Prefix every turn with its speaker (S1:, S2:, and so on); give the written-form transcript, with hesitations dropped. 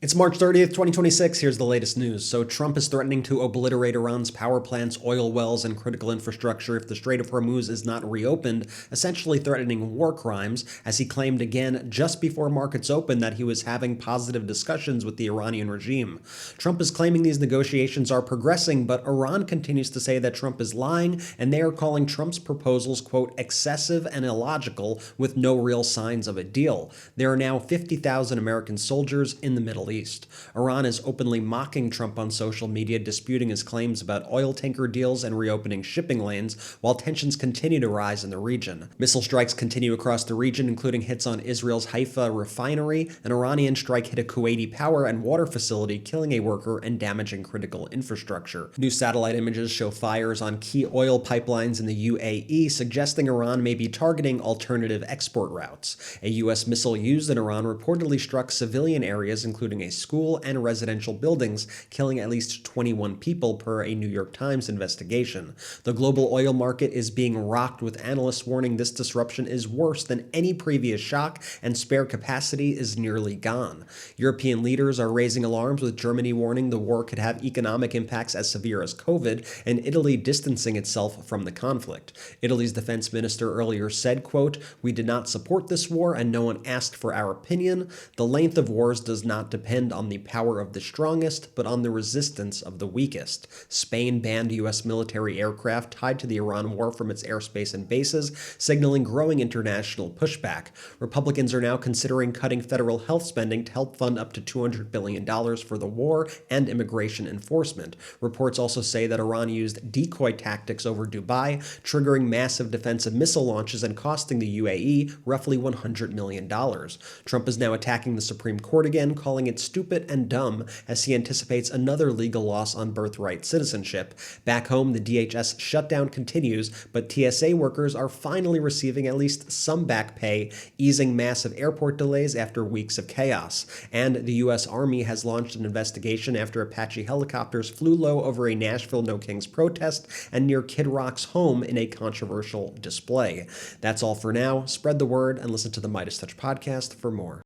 S1: It's March 30th, 2026. Here's the latest news. So Trump is threatening to obliterate Iran's power plants, oil wells, and critical infrastructure if the Strait of Hormuz is not reopened, essentially threatening war crimes, as he claimed again just before markets opened that he was having positive discussions with the Iranian regime. Trump is claiming these negotiations are progressing, but Iran continues to say that Trump is lying, and they are calling Trump's proposals, quote, excessive and illogical with no real signs of a deal. There are now 50,000 American soldiers in the Middle East. Iran is openly mocking Trump on social media, disputing his claims about oil tanker deals and reopening shipping lanes, while tensions continue to rise in the region. Missile strikes continue across the region, including hits on Israel's Haifa refinery. An Iranian strike hit a Kuwaiti power and water facility, killing a worker and damaging critical infrastructure. New satellite images show fires on key oil pipelines in the UAE, suggesting Iran may be targeting alternative export routes. A U.S. missile used in Iran reportedly struck civilian areas, including a school and residential buildings, killing at least 21 people per a New York Times investigation. The global oil market is being rocked, with analysts warning this disruption is worse than any previous shock and spare capacity is nearly gone. European leaders are raising alarms, with Germany warning the war could have economic impacts as severe as COVID, and Italy distancing itself from the conflict. Italy's defense minister earlier said, quote, "We did not support this war and no one asked for our opinion. The length of wars does not depend on the power of the strongest, but on the resistance of the weakest." Spain banned U.S. military aircraft tied to the Iran war from its airspace and bases, signaling growing international pushback. Republicans are now considering cutting federal health spending to help fund up to $200 billion for the war and immigration enforcement. Reports also say that Iran used decoy tactics over Dubai, triggering massive defensive missile launches and costing the UAE roughly $100 million. Trump is now attacking the Supreme Court again, calling it stupid and dumb, as he anticipates another legal loss on birthright citizenship. Back home, the DHS shutdown continues, but TSA workers are finally receiving at least some back pay, easing massive airport delays after weeks of chaos. And the U.S. Army has launched an investigation after Apache helicopters flew low over a Nashville No Kings protest and near Kid Rock's home in a controversial display. That's all for now. Spread the word and listen to the MeidasTouch podcast for more.